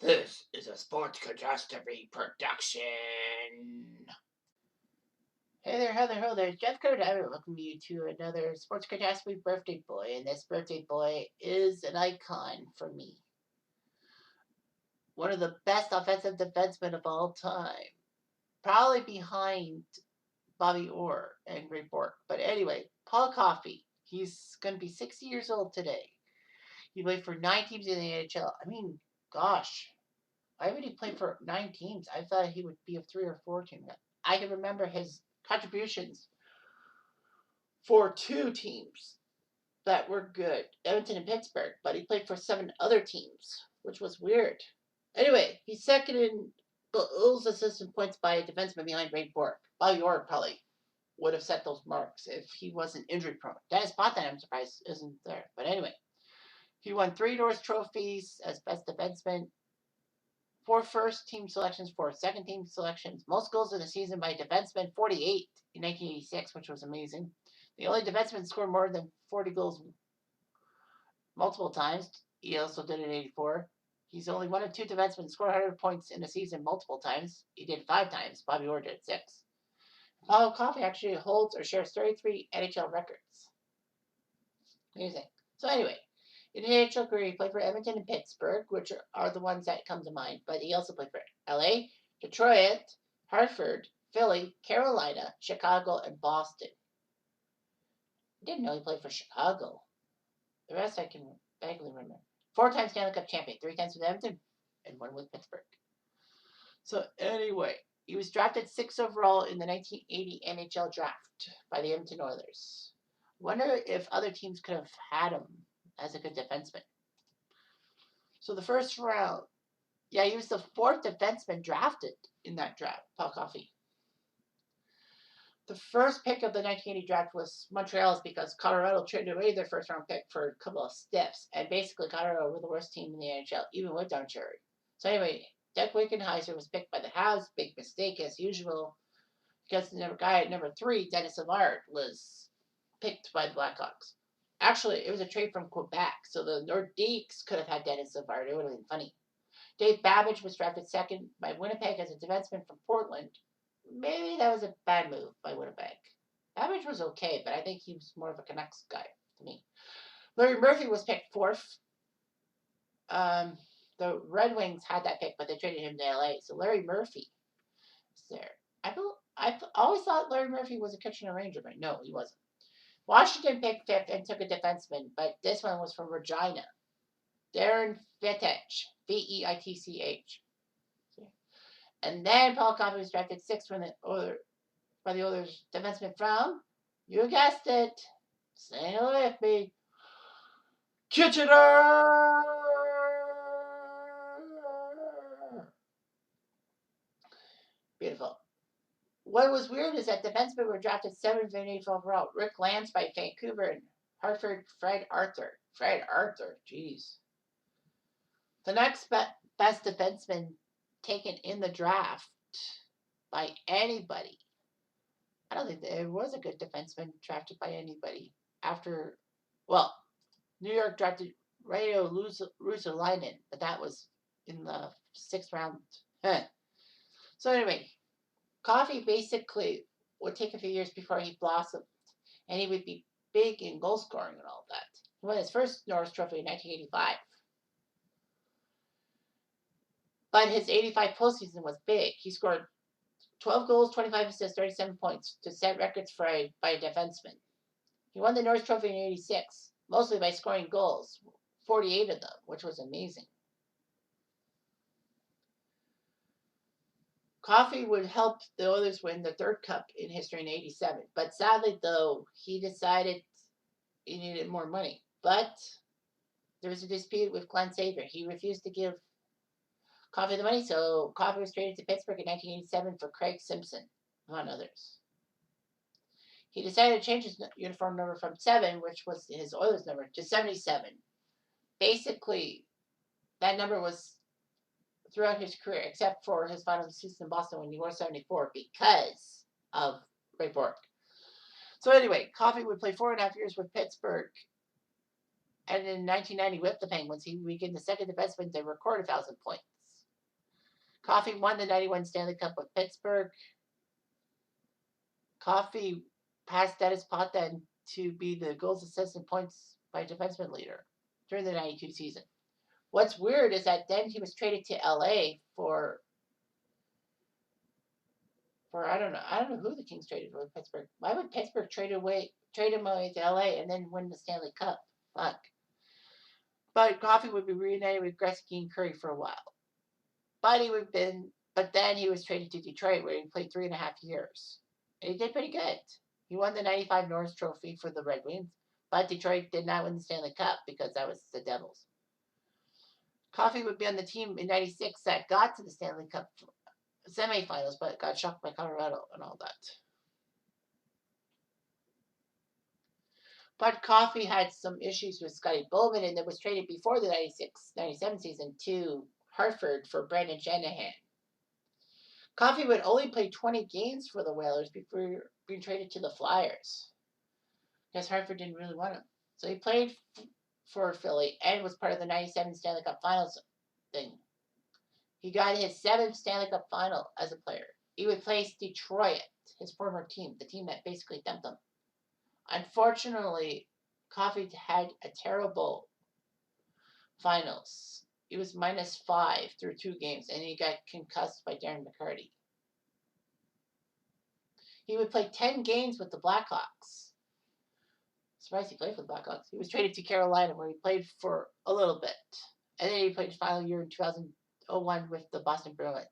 This is a Sports Catastrophe production. Hey there, how there, ho there. Jeff Code. I welcome you to another Sports Catastrophe birthday boy, and this birthday boy is an icon for me. One of the best offensive defensemen of all time, probably behind Bobby Orr and Ray Bourque. But anyway, Paul Coffey. He's going to be 60 years old today. He played for 9 teams in the NHL. I mean, gosh, why would he play for 9 teams? I thought he would be a 3 or 4 team. I can remember his contributions for 2 teams that were good, Edmonton and Pittsburgh, but he played for 7 other teams, which was weird. Anyway, he's second in goals, assists, and points by a defenseman behind Ray Bourque. Bobby Orr probably would have set those marks if he wasn't injury prone. Dennis Potvin, I'm surprised, isn't there. But anyway, he won 3 Norris trophies as best defenseman, 4 first team selections, 4 second team selections, most goals of the season by a defenseman, 48 in 1986, which was amazing. The only defenseman scored more than 40 goals multiple times. He also did it in 84. He's only one of 2 defensemen to score 100 points in a season multiple times. He did 5 times. Bobby Orr did 6. Paul Coffey actually holds or shares 33 NHL records. Amazing. So anyway, in his NHL career, he played for Edmonton and Pittsburgh, which are the ones that come to mind. But he also played for LA, Detroit, Hartford, Philly, Carolina, Chicago, and Boston. I didn't know he played for Chicago. The rest I can vaguely remember. 4 times Stanley Cup champion, 3 times with Edmonton, and 1 with Pittsburgh. So anyway, he was drafted 6th overall in the 1980 NHL draft by the Edmonton Oilers. Wonder if other teams could have had him as a good defenseman. So the first round, yeah, he was the 4th defenseman drafted in that draft, Paul Coffey. The first pick of the 1980 draft was Montreal's because Colorado traded away their first round pick for a couple of stiffs, and basically Colorado were the worst team in the NHL, even with Don Cherry. So anyway, Doug Wickenheiser was picked by the Habs, big mistake as usual, because the guy at number 3, Dennis Savard, was picked by the Blackhawks. Actually, it was a trade from Quebec, so the Nordiques could have had Dennis Savard. It would have been funny. Dave Babbage was drafted 2nd by Winnipeg as a defenseman from Portland. Maybe that was a bad move by Winnipeg. Babbage was okay, but I think he was more of a Canucks guy to me. Larry Murphy was picked 4th. The Red Wings had that pick, but they traded him to LA. So Larry Murphy is there. I always thought Larry Murphy was a Kitchener Ranger, but no, he wasn't. Washington picked 5th and took a defenseman, but this one was from Regina. Darren Veitch, Veitch. And then Paul Coffey was drafted 6th by the Oilers defenseman from, you guessed it, say it with me, Kitchener! Beautiful. What was weird is that defensemen were drafted 7th and 8th overall. Rick Lance by Vancouver and Hartford, Fred Arthur. Jeez. The next best defenseman taken in the draft by anybody. I don't think there was a good defenseman drafted by anybody after, well, New York drafted Reijo Ruotsalainen, but that was in the 6th round. So anyway, Coffey basically would take a few years before he blossomed, and he would be big in goal scoring and all that. He won his first Norris Trophy in 1985. But his 85 postseason was big. He scored 12 goals, 25 assists, 37 points to set records by a defenseman. He won the Norris Trophy in 86, mostly by scoring goals, 48 of them, which was amazing. Coffey would help the Oilers win the 3rd cup in history in 87. But sadly, though, he decided he needed more money. But there was a dispute with Glenn Sather. He refused to give Coffey the money, so Coffey was traded to Pittsburgh in 1987 for Craig Simpson, among others. He decided to change his uniform number from 7, which was his Oilers number, to 77. Basically, that number was throughout his career, except for his final season in Boston when he wore 74 because of Ray Bourque. So anyway, Coffey would play 4.5 years with Pittsburgh, and in 1990 with the Penguins, he became the 2nd defenseman to record 1,000 points. Coffey won the 91 Stanley Cup with Pittsburgh. Coffey passed Dennis Potvin to be the goals, assists, and points by defenseman leader during the 92 season. What's weird is that then he was traded to LA for I don't know who the Kings traded with Pittsburgh. Why would Pittsburgh trade him away to LA and then win the Stanley Cup? Fuck. But Coffey would be reunited with Gretzky and Curry for a while. But then he was traded to Detroit where he played 3.5 years. And he did pretty good. He won the 95 Norris Trophy for the Red Wings, but Detroit did not win the Stanley Cup because that was the Devils. Coffey would be on the team in 96 that got to the Stanley Cup semifinals, but got shocked by Colorado and all that. But Coffey had some issues with Scotty Bowman and then was traded before the 96-97 season to Hartford for Brendan Shanahan. Coffey would only play 20 games for the Whalers before being traded to the Flyers because Hartford didn't really want him. So he played for Philly and was part of the 97 Stanley Cup Finals thing. He got his 7th Stanley Cup final as a player. He would place Detroit, his former team, the team that basically dumped him. Unfortunately, Coffey had a terrible finals. He was -5 through 2 games, and he got concussed by Darren McCarty. He would play 10 games with the Blackhawks. Surprised he played for the Blackhawks. He was traded to Carolina, where he played for a little bit. And then he played his final year in 2001 with the Boston Bruins.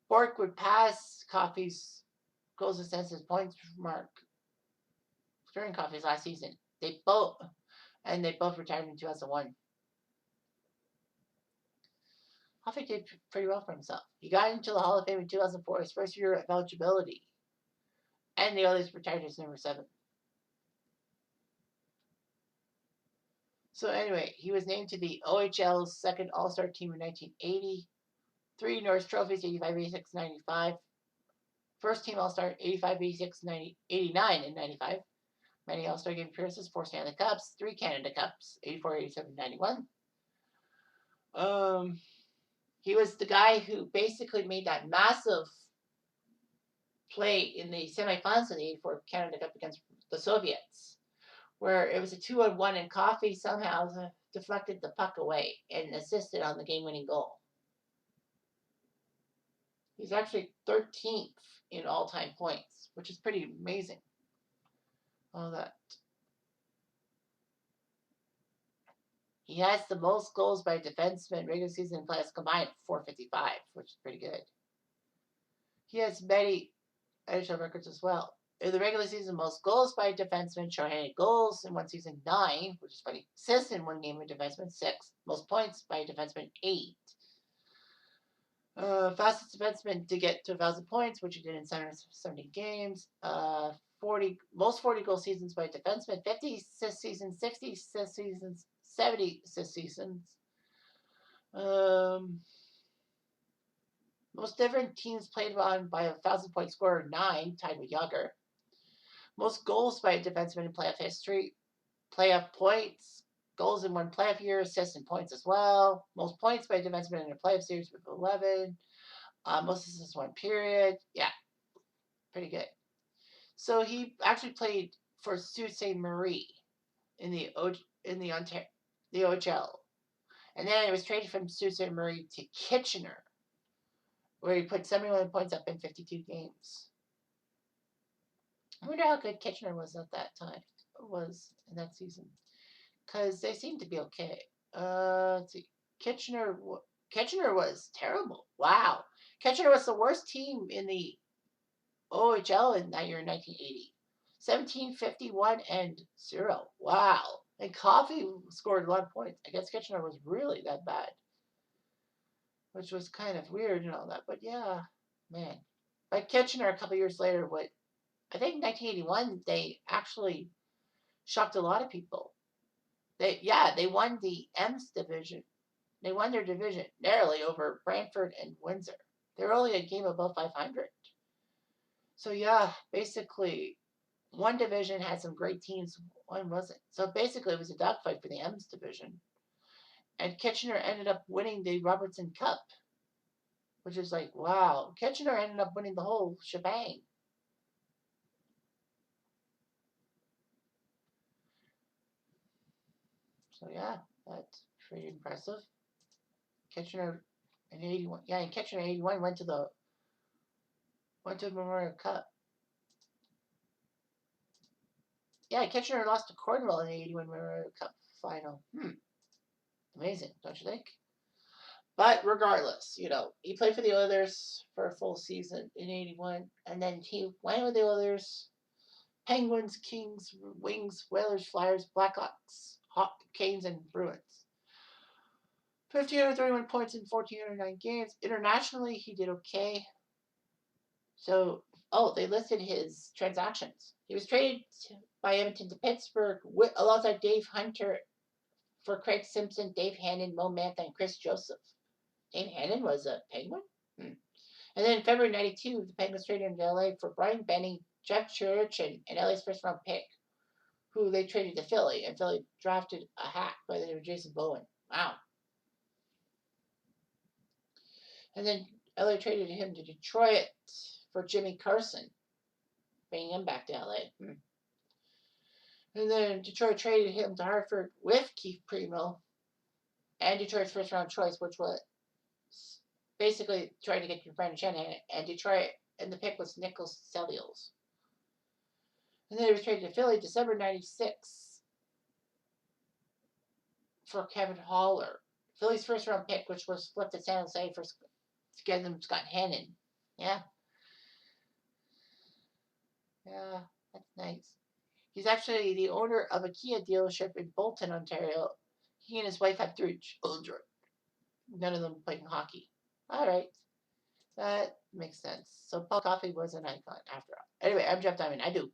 Bork would pass Coffey's goals, assists, and points mark during Coffey's last season. They both retired in 2001. Coffey did pretty well for himself. He got into the Hall of Fame in 2004, his first year of eligibility. And the others retired as number 7. So anyway, he was named to the OHL's second All-Star team in 1980. 3 Norris trophies, 85, 86, 95. First team All-Star, 85, 86, 90, 89, and 95. Many All-Star game appearances, 4 Stanley Cups, 3 Canada Cups, 84, 87, 91. He was the guy who basically made that massive play in the semifinals of the 84 Canada Cup against the Soviets, where it was a 2-on-1 and Coffey somehow deflected the puck away and assisted on the game-winning goal. He's actually 13th in all-time points, which is pretty amazing. All that. He has the most goals by a defenseman regular season and playoffs combined, 455, which is pretty good. He has many NHL records as well. In the regular season, most goals by a defenseman, shorthanded goals in one season, 9, which is funny. Assists in one game by a defenseman, 6. Most points by a defenseman, 8. Fastest defenseman to get to 1,000 points, which he did in 770 games. most 40-goal seasons by a defenseman, 50 assist seasons, 60 assist seasons, 70 assist seasons. Most different teams played on by a 1,000-point scorer, 9, tied with Yager. Most goals by a defenseman in playoff history. Playoff points, goals in one playoff year, assists and points as well. Most points by a defenseman in a playoff series with 11. Most assists one period. Yeah, pretty good. So he actually played for Sault Ste. Marie in the OHL. And then he was traded from Sault Ste. Marie to Kitchener, where he put 71 points up in 52 games. I wonder how good Kitchener was at that time, was in that season. Because they seemed to be okay. Let's see. Kitchener was terrible. Wow. Kitchener was the worst team in the OHL in that year in 1980. 1751 and 0. Wow. And Coffey scored a lot of points. I guess Kitchener was really that bad. Which was kind of weird and all that. But yeah, man. But Kitchener, a couple years later, I think 1981, they actually shocked a lot of people. They won the M's division. They won their division narrowly over Brantford and Windsor. They were only a game above 500. So yeah, basically, one division had some great teams, one wasn't. So basically, it was a dogfight for the M's division. And Kitchener ended up winning the Robertson Cup which is like, wow. Kitchener ended up winning the whole shebang. So yeah, that's pretty impressive. Kitchener in '81, yeah, and Kitchener in '81 went to the Memorial Cup. Yeah, Kitchener lost to Cornwall in the '81 Memorial Cup final. Amazing, don't you think? But regardless, he played for the Oilers for a full season in '81, and then he went with the Oilers, Penguins, Kings, Wings, Whalers, Flyers, Blackhawks, Hawk, Canes, and Bruins. 1,531 points in 1,409 games. Internationally, he did okay. So, they listed his transactions. He was traded by Edmonton to Pittsburgh alongside Dave Hunter for Craig Simpson, Dave Hannon, Mo Mantha, and Chris Joseph. Dave Hannon was a Penguin? And then in February '92, the Penguins traded him to LA for Brian Benning, Jeff Church, and LA's first round pick, who they traded to Philly, and Philly drafted a hack by the name of Jason Bowen. Wow. And then LA traded him to Detroit for Jimmy Carson, bringing him back to LA. And then Detroit traded him to Hartford with Keith Primo and Detroit's first round choice, which was basically trying to get your friend Shanahan, and Detroit, and the pick was Nicholas Sellios. And then he was traded to Philly December '96 for Kevin Haller. Philly's first round pick, which was flipped to San Jose for to get them Scott Hannon. Yeah. Yeah, that's nice. He's actually the owner of a Kia dealership in Bolton, Ontario. He and his wife have 3 children. None of them playing hockey. All right. That makes sense. So Paul Coffey was an icon after all. Anyway, I'm Jeff Diamond. I do.